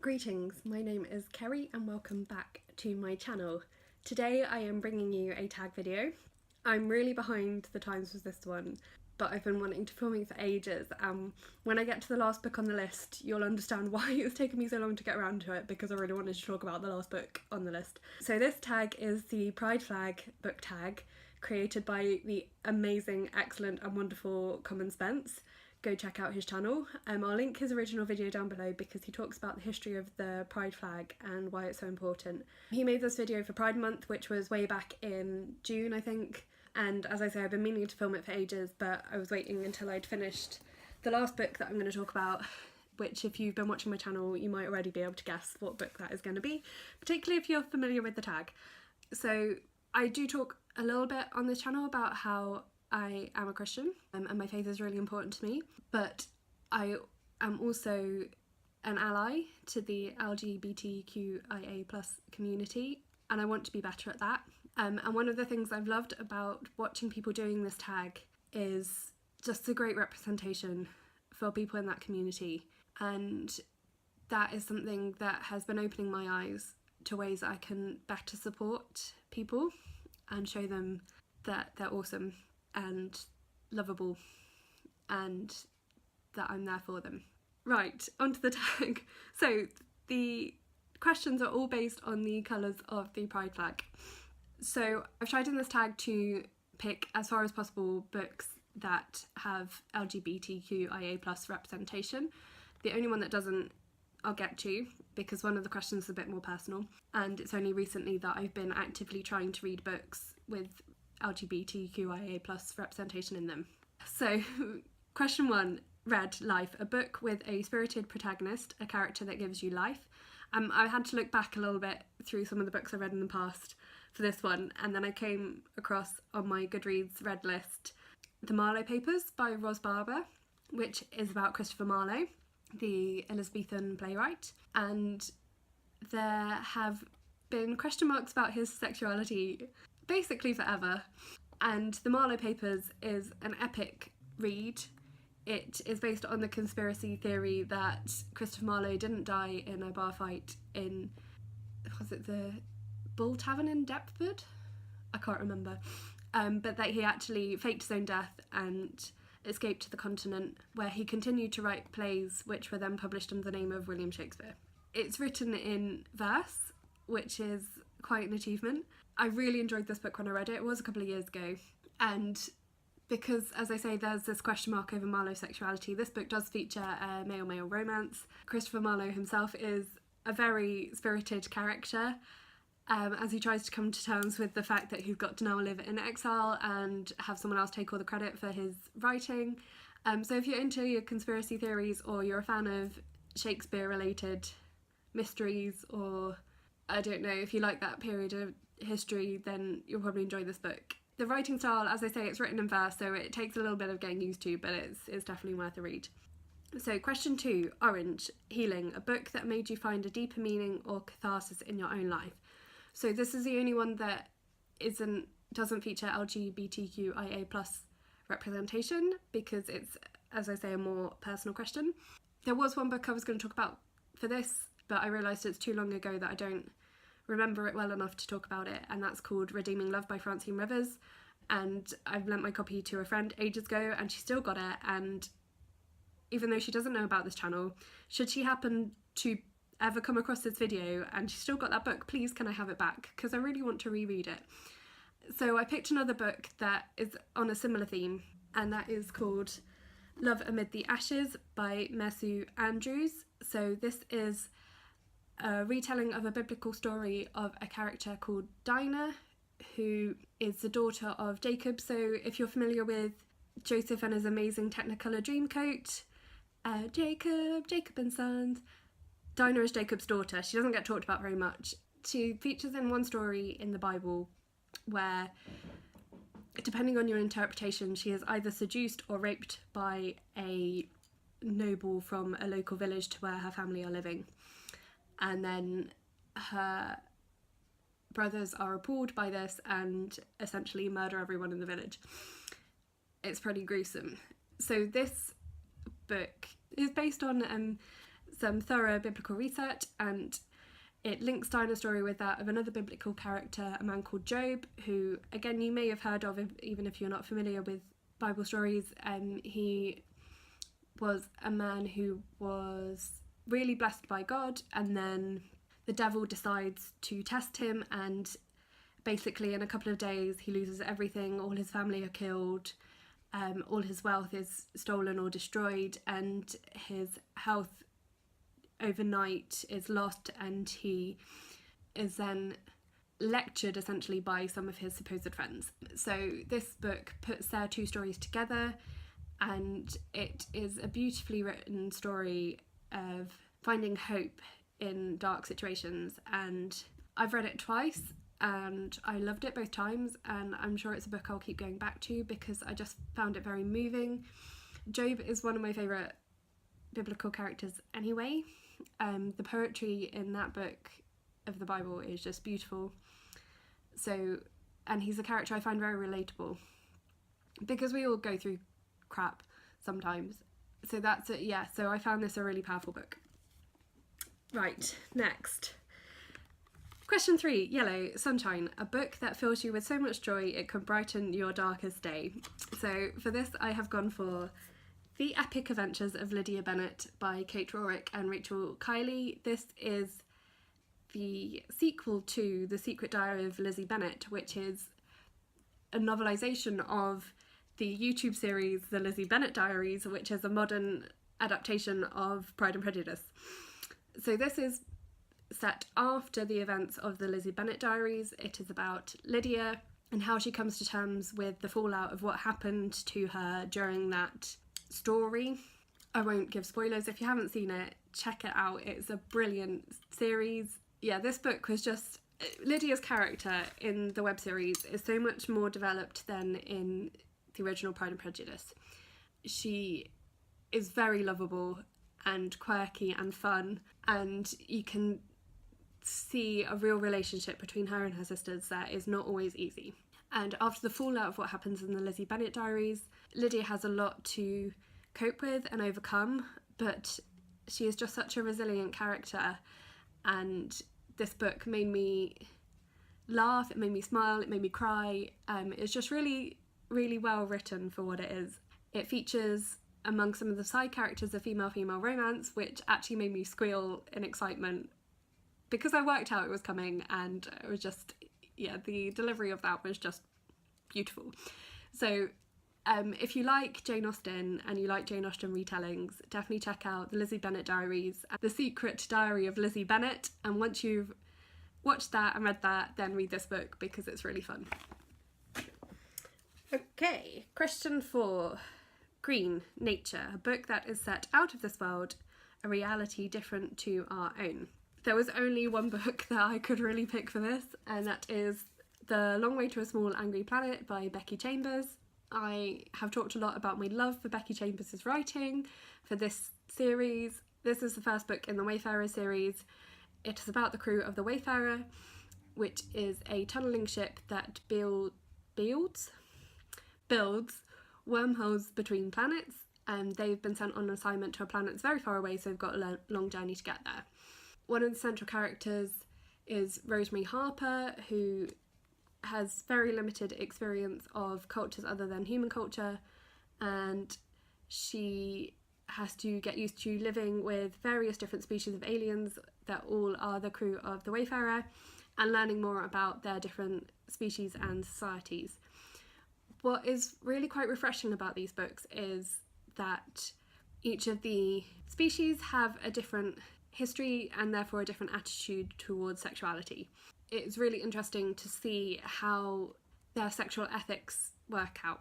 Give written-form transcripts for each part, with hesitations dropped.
Greetings, my name is Kerry and welcome back to my channel. Today I am bringing you a tag video. I'm really behind the times with this one, but I've been wanting to film it for ages. When I get to the last book on the list, you'll understand why it's taken me so long to get around to it, because I really wanted to talk about the last book on the list. So this tag is the Pride Flag book tag, created by the amazing, excellent and wonderful Common Spence. Go check out his channel. I'll link his original video down below because he talks about the history of the Pride flag and why it's so important. He made this video for Pride Month, which was way back in June, I think. And as I say, I've been meaning to film it for ages, but I was waiting until I'd finished the last book that I'm going to talk about, which if you've been watching my channel, you might already be able to guess what book that is going to be, particularly if you're familiar with the tag. So I do talk a little bit on this channel about how I am a Christian and my faith is really important to me, but I am also an ally to the LGBTQIA+ community, and I want to be better at that. And one of the things I've loved about watching people doing this tag is just the great representation for people in that community, and that is something that has been opening my eyes to ways I can better support people and show them that they're awesome and lovable and that I'm there for them. Right, onto the tag. So the questions are all based on the colours of the Pride flag. So I've tried in this tag to pick, as far as possible, books that have LGBTQIA+ representation. The only one that doesn't, I'll get to, because one of the questions is a bit more personal, and it's only recently that I've been actively trying to read books with LGBTQIA+ representation in them. So question 1, Red Life, a book with a spirited protagonist, a character that gives you life. I had to look back a little bit through some of the books I've read in the past for this one, and then I came across on my Goodreads read list The Marlowe Papers by Barber, which is about Christopher Marlowe, the Elizabethan playwright, and there have been question marks about his sexuality basically forever. And The Marlowe Papers is an epic read. It is based on the conspiracy theory that Christopher Marlowe didn't die in a bar fight in, was it the Bull Tavern in Deptford? I can't remember. But that he actually faked his own death and escaped to the continent, where he continued to write plays which were then published under the name of William Shakespeare. It's written in verse, which is quite an achievement. I really enjoyed this book when I read it. It was a couple of years ago, and because, as I say, there's this question mark over Marlowe's sexuality, this book does feature a male-male romance. Christopher Marlowe himself is a very spirited character, as he tries to come to terms with the fact that he's got to now live in exile and have someone else take all the credit for his writing. So if you're into your conspiracy theories, or you're a fan of Shakespeare-related mysteries, or I don't know, if you like that period of history, then you'll probably enjoy this book. The writing style, as I say, it's written in verse, so it takes a little bit of getting used to, but it's definitely worth a read. So question 2, Orange, Healing, a book that made you find a deeper meaning or catharsis in your own life. So this is the only one that doesn't feature LGBTQIA+ representation, because it's, as I say, a more personal question. There was one book I was going to talk about for this, but I realised it's too long ago that I don't remember it well enough to talk about it, and that's called Redeeming Love by Francine Rivers, and I've lent my copy to a friend ages ago and she still got it, and even though she doesn't know about this channel, should she happen to ever come across this video and she's still got that book, please can I have it back, because I really want to reread it. So I picked another book that is on a similar theme, and that is called Love Amid the Ashes by Mesu Andrews. So this is a retelling of a biblical story of a character called Dinah, who is the daughter of Jacob. So if you're familiar with Joseph and his amazing Technicolor Dreamcoat, Jacob and Sons, Dinah is Jacob's daughter. She doesn't get talked about very much. She features in one story in the Bible where, depending on your interpretation, she is either seduced or raped by a noble from a local village to where her family are living. And then her brothers are appalled by this and essentially murder everyone in the village. It's pretty gruesome. So this book is based on some thorough biblical research, and it links Dinah's story with that of another biblical character, a man called Job, who, again, you may have heard of even if you're not familiar with Bible stories. He was a man who was really blessed by God, and then the devil decides to test him, and basically in a couple of days he loses everything. All his family are killed, all his wealth is stolen or destroyed, and his health overnight is lost, and he is then lectured essentially by some of his supposed friends. So this book puts their two stories together, and it is a beautifully written story of finding hope in dark situations. And I've read it twice and I loved it both times, and I'm sure it's a book I'll keep going back to because I just found it very moving. Job is one of my favourite biblical characters anyway. The poetry in that book of the Bible is just beautiful. So, and he's a character I find very relatable because we all go through crap sometimes. So that's it. Yeah, so I found this a really powerful book. Right, next. Question 3, Yellow, Sunshine, a book that fills you with so much joy it can brighten your darkest day. So for this I have gone for The Epic Adventures of Lydia Bennet by Kate Rorick and Rachel Kiley. This is the sequel to The Secret Diary of Lizzie Bennet, which is a novelisation of the YouTube series The Lizzie Bennet Diaries, which is a modern adaptation of Pride and Prejudice. So this is set after the events of the Lizzie Bennet Diaries. It is about Lydia and how she comes to terms with the fallout of what happened to her during that story. I won't give spoilers. If you haven't seen it, check it out. It's a brilliant series. Yeah, this book was just... Lydia's character in the web series is so much more developed than in the original Pride and Prejudice. She is very lovable and quirky and fun, and you can see a real relationship between her and her sisters that is not always easy. And after the fallout of what happens in the Lizzie Bennet Diaries, Lydia has a lot to cope with and overcome, but she is just such a resilient character, and this book made me laugh, it made me smile, it made me cry. It's just really, really well written for what it is. It features, among some of the side characters, a female-female romance, which actually made me squeal in excitement because I worked out it was coming, and it was just, yeah, the delivery of that was just beautiful. So if you like Jane Austen and you like Jane Austen retellings, definitely check out the Lizzie Bennet Diaries, The Secret Diary of Lizzie Bennet, and once you've watched that and read that, then read this book because it's really fun. Okay, question 4. Green, Nature, a book that is set out of this world, a reality different to our own. There was only one book that I could really pick for this, and that is The Long Way to a Small Angry Planet by Becky Chambers. I have talked a lot about my love for Becky Chambers' writing for this series. This is the first book in the Wayfarer series. It is about the crew of the Wayfarer, which is a tunnelling ship that builds wormholes between planets, and they've been sent on an assignment to a planet that's very far away, so they've got a long journey to get there. One of the central characters is Rosemary Harper, who has very limited experience of cultures other than human culture, and she has to get used to living with various different species of aliens that all are the crew of the Wayfarer, and learning more about their different species and societies. What is really quite refreshing about these books is that each of the species have a different history and therefore a different attitude towards sexuality. It's really interesting to see how their sexual ethics work out,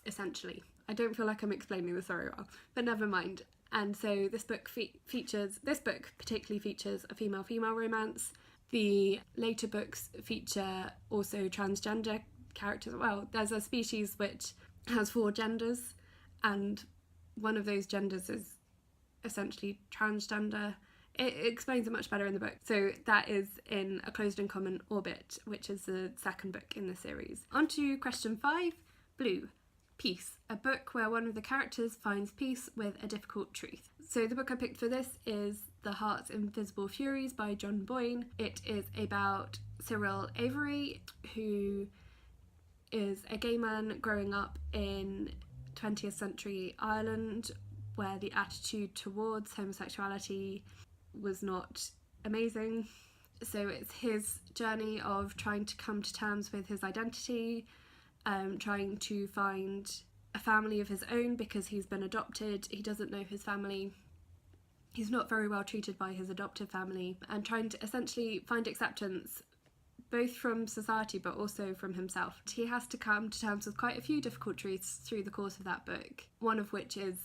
essentially. I don't feel like I'm explaining this very well, but never mind. And so this book particularly features a female-female romance. The later books feature also transgender characters. Well, there's a species which has 4 genders, and one of those genders is essentially transgender. It explains it much better in the book. So that is in A Closed and Common Orbit, which is the second book in the series. On to question 5, Blue. Peace, a book where one of the characters finds peace with a difficult truth. So the book I picked for this is The Heart's Invisible Furies by John Boyne. It is about Cyril Avery, who is a gay man growing up in 20th century Ireland, where the attitude towards homosexuality was not amazing. So it's his journey of trying to come to terms with his identity, trying to find a family of his own because he's been adopted. He doesn't know his family. He's not very well treated by his adoptive family, and trying to essentially find acceptance both from society but also from himself. He has to come to terms with quite a few difficult truths through the course of that book, one of which is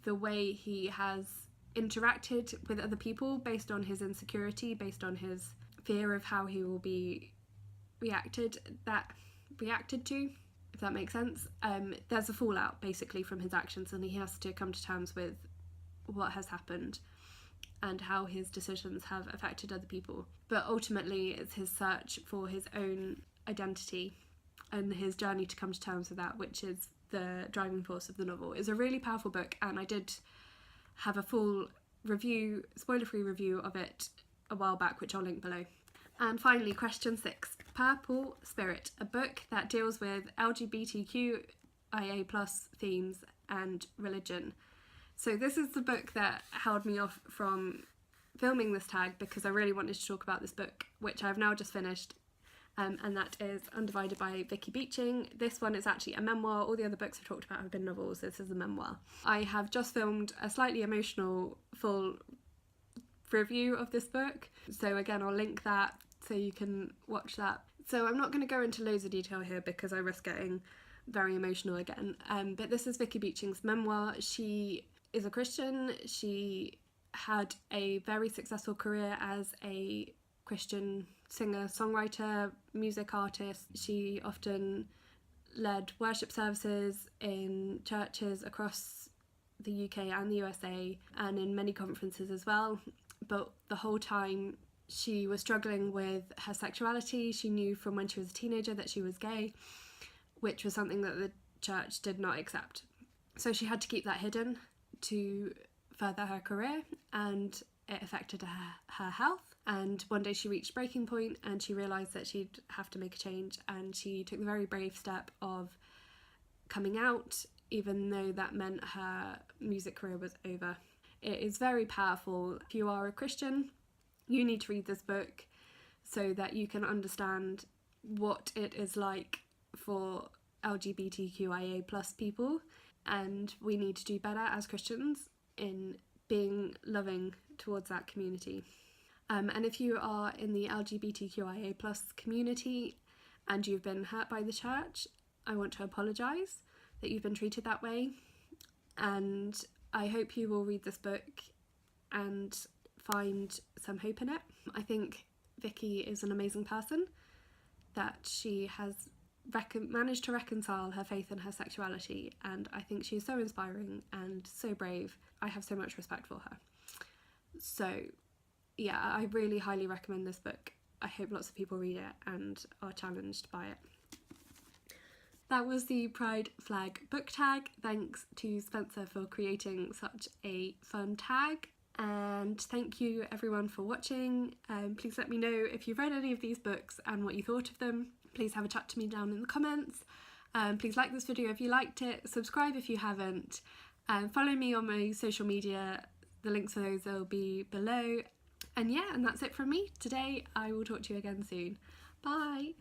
the way he has interacted with other people based on his insecurity, based on his fear of how he will be reacted to, if that makes sense. There's a fallout basically from his actions, and he has to come to terms with what has happened and how his decisions have affected other people. But ultimately it's his search for his own identity and his journey to come to terms with that, which is the driving force of the novel. It's a really powerful book, and I did have a full review, spoiler-free review of it a while back, which I'll link below. And finally, question 6, Purple Spirit, a book that deals with LGBTQIA+ themes and religion. So this is the book that held me off from filming this tag because I really wanted to talk about this book, which I've now just finished, and that is Undivided by Vicky Beeching. This one is actually a memoir. All the other books I've talked about have been novels. This is a memoir. I have just filmed a slightly emotional full review of this book, so again I'll link that so you can watch that. So I'm not going to go into loads of detail here because I risk getting very emotional again, but this is Vicky Beeching's memoir. She is a Christian. She had a very successful career as a Christian singer, songwriter, music artist. She often led worship services in churches across the UK and the USA, and in many conferences as well. But the whole time she was struggling with her sexuality. She knew from when she was a teenager that she was gay, which was something that the church did not accept. So she had to keep that hidden to further her career, and it affected her health. And one day she reached breaking point and she realised that she'd have to make a change, and she took the very brave step of coming out, even though that meant her music career was over. It is very powerful. If you are a Christian, you need to read this book so that you can understand what it is like for LGBTQIA+ people, and we need to do better as Christians in being loving towards that community. And if you are in the LGBTQIA+ community and you've been hurt by the church, I want to apologise that you've been treated that way, and I hope you will read this book and find some hope in it. I think Vicky is an amazing person, that she has managed to reconcile her faith and her sexuality, and I think she's so inspiring and so brave. I have so much respect for her. So yeah, I really highly recommend this book. I hope lots of people read it and are challenged by it. That was the Pride Flag book tag. Thanks to Spencer for creating such a fun tag, and thank you everyone for watching. Please let me know if you've read any of these books and what you thought of them. Please have a chat to me down in the comments. Please like this video if you liked it, subscribe if you haven't, follow me on my social media. The links for those will be below. And yeah, and that's it from me today. I will talk to you again soon. Bye!